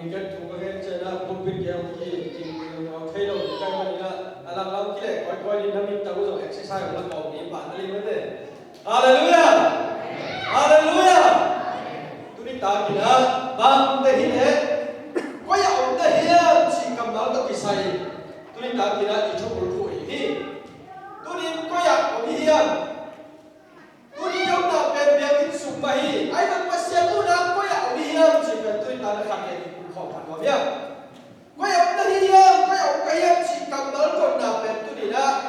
mình kết thúc cái chuyện là công việc kia thì thay đổi cái mà là làm lâu kia để coi đi năm mình tao có exercise là cầu đi bạn đi vấn đề Hallelujah Hallelujah tôi đi ta kia bằng cái hình ấy có dạo cái hình chỉ cầm đó tôi sai tôi đi ta kia đi cho một tuổi thì tôi đi có dạo cái hình tôi đi đâu nào bên bên cái súng bay ai vẫn phải xem tôi đang có dạo cái hình chỉ cần tôi ta là khăn cái không phản đối nhá có dạo cái hình có dạo cái chỉ cầm đó còn nào bên tôi đi đó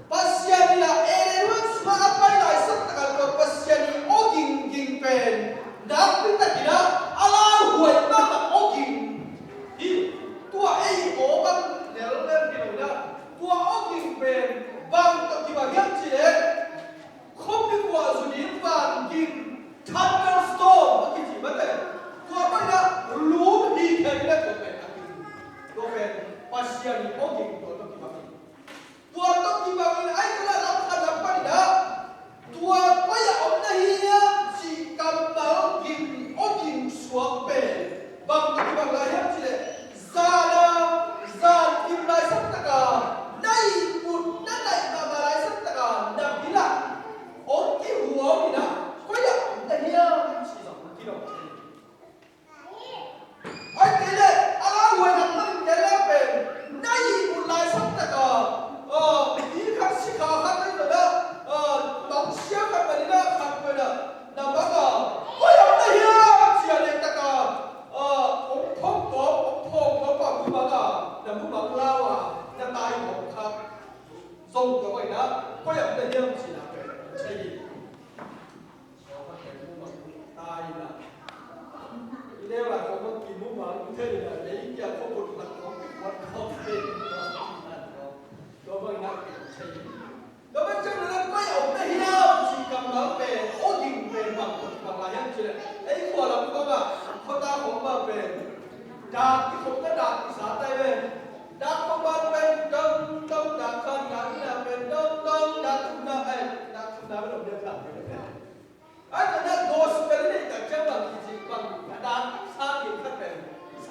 pasien là elemen semua apa yang saya katakan pasien ini oging ging pen dah kita tidak Allah huai nama oging hi tua oban nelmen di mana tua oging pen bang tak dibagian cile kopi kuah sudah bang ging thunderstorm bagi cile tua apa ya lu di kena kopen pasien ini oging tua tak dibangun ai kena lakukan apa tidak tua paya omna hiya si kamal gim ogim suape bang tak dibangun lahir cile zan gim lai sabtaka nai pun nai nama lai sabtaka nabila onki huwa mina paya omna hiya si sama tidak ai kele ala huwa nampak kele pe nai pun lai sabtaka 이 같이 가하는 거다. 낚시야 가면이나 가면은 나마가 어여다야 지어냈다가 옥phong 그마가 나무 막라와 나 나이 못하 송 그거이나 어여다야 지나 체이 나이나 이래라 그거 기분만 못해야 내 인기야 그거 나 đối với năng xây đối với trong đó có ổn đây hiếu chỉ cầm nó về ô dình về bằng là nhân chuyện ấy của là có mà có ta không mà về đạt cái không có đạt thì xả tay về đạt không bao bên đông đông đạt con đạt là bên đông đông đạt không nào ấy đạt không nào được được làm được ấy cho nên đồ sự cái này cả chân bằng gì bằng đạt xa thì khác về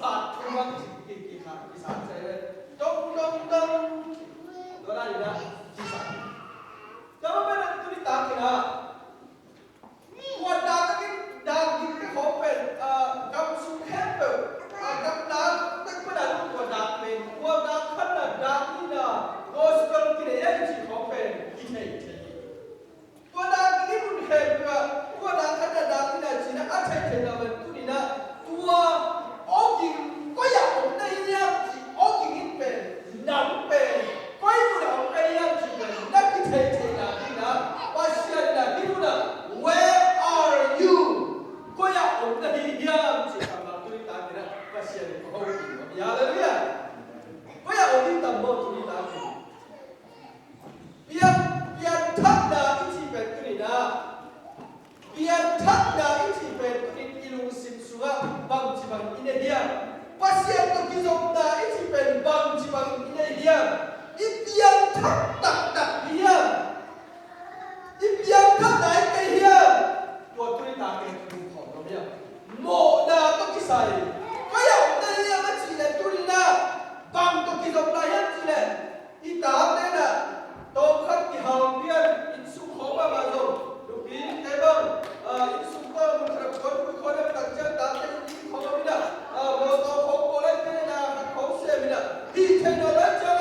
xả không bằng gì kỳ khác thì xả tay về đông đông đông đó là gì đó chỉ sản cho nên là tôi đi tạm thì là quan đa cái khó về cầm súng hết rồi cầm đá tất cả là lúc quan đa về quan đa khăn là đá như là ngồi xuống cái đấy chỉ khó về như thế quan đa cái muốn hết rồi quan đa khăn là đá như là chỉ là ăn thế là mình tôi đi là tua ốc gì có dạng ở đây nha chỉ ốc gì ít về nóng về quay phụ đạo cây em chỉ cần đắc cái thế là đi đó pasien là đi đó where are you có nhà ở đây em chỉ cần làm tôi ta thì đó pasien có không gì đó giờ đấy à có nhà ở đi tầm một thì ta thì biar thắt là cái gì về cái đó biar thắt là cái gì về cái ilung sim suga bằng chỉ bằng in đây pasien tôi kêu giống là cái gì về bằng chỉ bằng in đây Impian tak hiam. Impian tak cái hiam. Tua tôi ta cái cũng khó lắm nhá. Mộ na tôi cái sai. Có dòng đây là cái gì này tôi đi na. Bằng tôi cái dòng này hết gì này. Đi tám đây là tôi khắc cái hồng biên. In sung khó mà rồi. Lúc ý thế bông. In sung cơ một thật con khó đem đặt chân tám cái in khó mà biết à. Một tôi không có lấy cái này là khó xem biết à. Đi thế nó lấy chưa.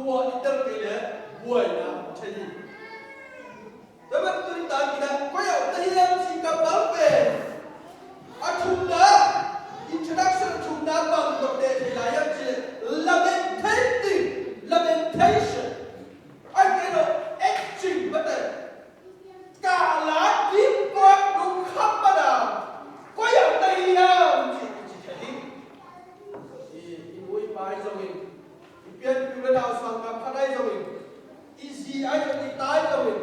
vua itar cái lẽ buổi nào chơi gì đó mà tôi đi ta kia có dạo tây em chỉ cầm bảo về chung đó introduction chung đó bằng đọc đề thì lại em chỉ lamentation anh cái đó acting vấn đề cả lá kiếm quang đúng khắp mà nào có dạo tây em chỉ thấy thì núi bài rồi biến cứ nào sang gặp phát đây rồi easy ai cho đi tái rồi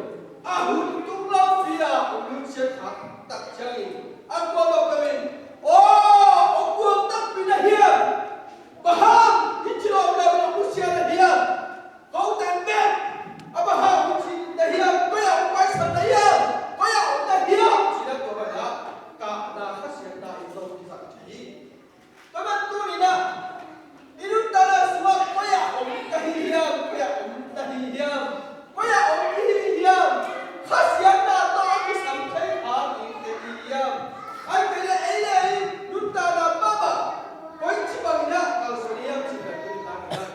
hun tung lao phi à ông lưu sẽ khát tắc chơi anh qua gặp mình ông quân tắc phi là hiền bà ham hít chiều là ông muốn xem là hiền có tên biết bà ham hít chiều là hiền có nhà ông quay sân là hiền có nhà ông là hiền chỉ là của bạn đó cả là phát hiện đại dòng đi dạng chỉ các bạn tôi đi nào Inut tanah semua koyak kahiyam, koyak kahiyam, koyak kahiyam. Khasiat na to aku sampai hari kahiyam. Ai kena elai nut tanah baba. Koi cibang na kalau seniam cibang tu tanah tu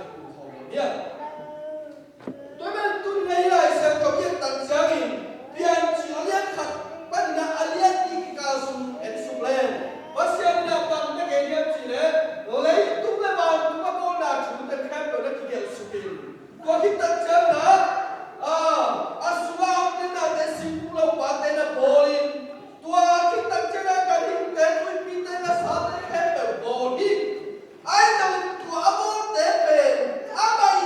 tôi bên tôi này là sẽ có biết tận giang biên chỉ aliat khát ban na aliat đi cao sung em sung lên. Bác sĩ na bằng cái cái điểm chỉ lấy tung lên bàn tung vào bồn là chúng ta khép vào cái kiểu sự kiện. Có khi tận chân nữa, asulau tên là tên sinh lâu quá tên là bồn. Tua khi tận chân là cái hình tên với pi tên là sao tên khép vào bồn đi. Ai đâu tua bồn tên về, ai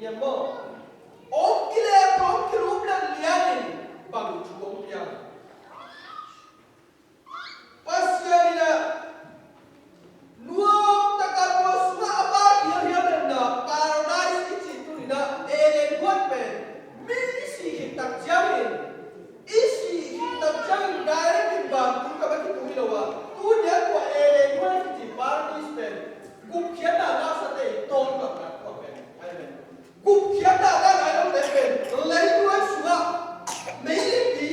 niệm mô ông kia ông kia lúc là liền bằng chủ ông kia pasien ina nuông takkan wasna apa dia benda paradise itu ina eden buat ben misi hitam jamin isi hitam jamin direct timbang tu kabar kita hilawa tu dia ko eden buat di paradise ben gup kiana na sate ton ka ko ben amen gup kiana na na lo ben lấy nuôi suga mấy đi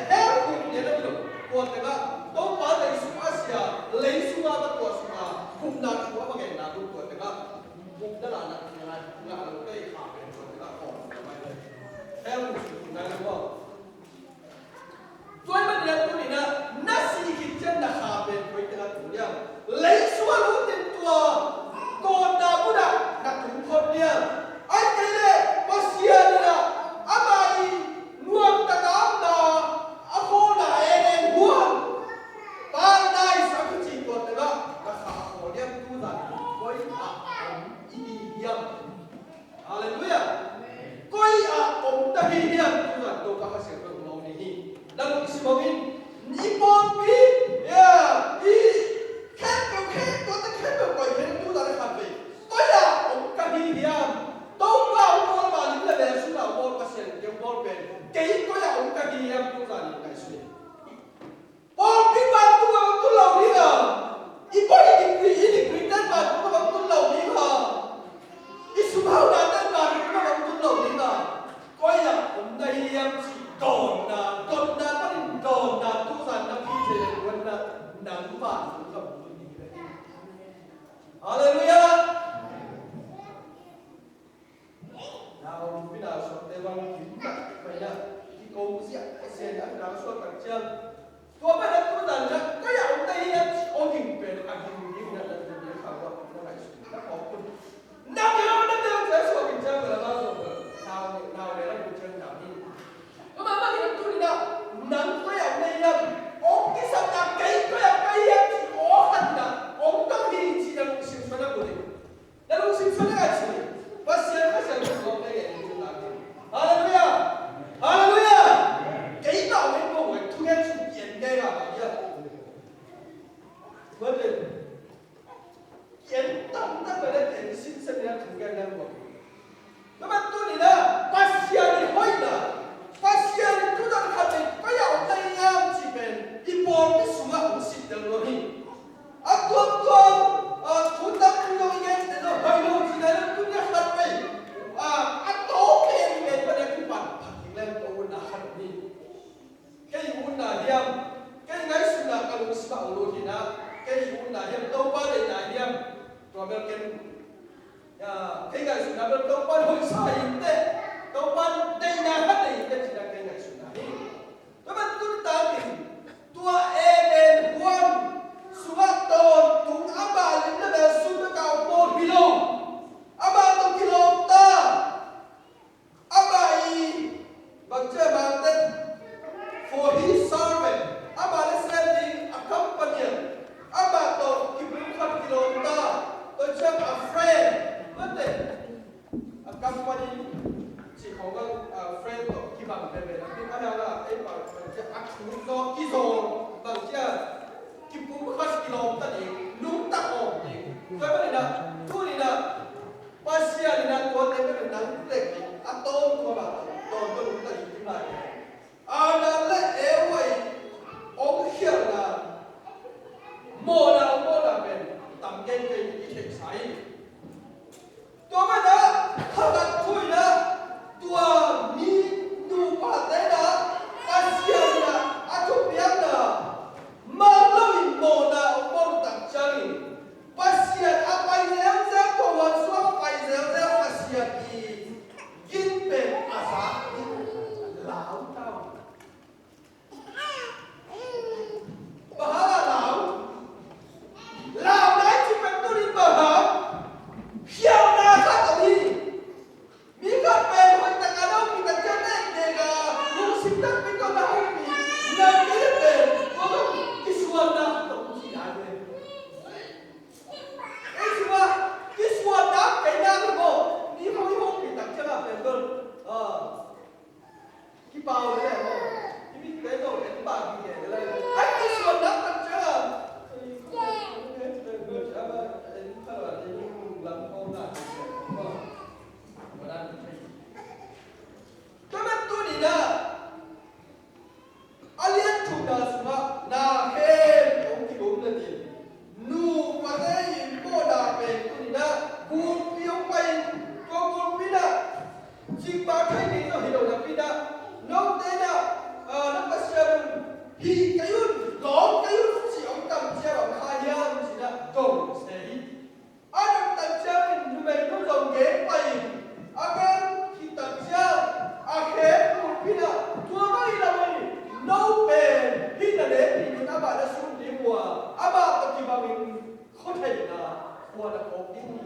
heo cũng nhớ được còn cái đó đâu phải lấy suga Asia lấy suga bắt của suga cũng là suga mà cái nào cũng còn cái đó cũng đó là là cái khả năng của cái đó còn phải đấy heo cũng này đúng không tôi mới nhận tôi này là nasi kitchen là khả năng với cái đó cũng nhau lấy suga lúc tiền tua còn nào cũng là cũng còn nhau anh cái này Asia này abai nuông ta đám là ako na enen buông ba nay sáng thứ chỉ tuần này đó là khả khổ đem tu rằng coi ý hiệp Hallelujah coi ông ta hiệp tu rằng đâu có sự được lâu này là một sự mong in ni bon pi i khép có ta khép được coi thế tu rằng là gì coi là ông ta hiệp đâu vào môn mà những là đề xuất là môn và sẽ những môn về cái có là ông ta đi em cũng là những cái suy môn biết bao tu lâu đi à ít có ý định đất mà cũng là tu lâu đi mà ít số bao là đất mà cũng là tu lâu đi mà coi là ông ta đi em chỉ còn là có định còn là tu rằng là khi thế quân là nắng vàng cũng là một đi đấy Hallelujah nào bây giờ số tây văn kính vậy nhá khi câu diện sẽ đã nói suốt cả chương tôi bây giờ tôi rằng là cái ông tây ông hình về được ảnh hình như là những khảo luận nó lại rất khó khăn năm điều sẽ suốt kính chương là bao giờ nào để làm một chương nào đi nhưng mà cái tôi đi nào nắng cái ông tây ông cái sao làm cái ông tây chỉ có hẳn là ông tâm đi chỉ là một sự phân của mình là một sự phân là gì pasien không thấy gì chúng ta Hallelujah Hallelujah cái nào mình cũng phải thu nhận sự kiện đây là bao nhiêu vấn đề kiện tâm ta phải là kiện sinh sinh ra thực hiện năng lực các bạn tôi đi là pasien đi hỏi là pasien đi tôi đang học về cái nào đây nha chỉ bên đi bộ đi xuống cũng xịt được rồi tuần chúng ta cũng nói nghe để nó hơi lâu chỉ là chúng ta học về tố khen về vấn đề của bạn thì lên tôi đã học đi cái vốn là hiểm cái ngay sự là cái lúc sau luôn thì na cái vốn là hiểm đâu bao giờ là hiểm rồi bên cái ngay sự là bên đâu bao hồi sai thế đâu bao đây là hết này cái chỉ là cái ngay sự là hiểm các bạn chúng ta thì tua Eden Juan Sumaton tung aba lina da suda ka por kilo aba to kilo ta aba I bagche banten for his servant aba le sending a companion aba to kibun kilo ta to check a friend what a company chỉ có cái friend to kibang bebe na tin ana la ai ba che a chu do kizo bang che Kipum khas kilom tadi nung tak om ni. Kau mana nak? Tu ni nak. Pasien ni nak tuan ni kan nang lek ni. Atau kau apa? Tuan tu nung tadi gimana? Ada lek eway. Om hiar na. Mola ben. Tam gen ke ikek sai. Tuan mana? Hakat tu na. Tuan ni nu paten na. Pasien na. Aku biar na. Malau mona umur tak cari pasien apa yang qua là có tiếng gì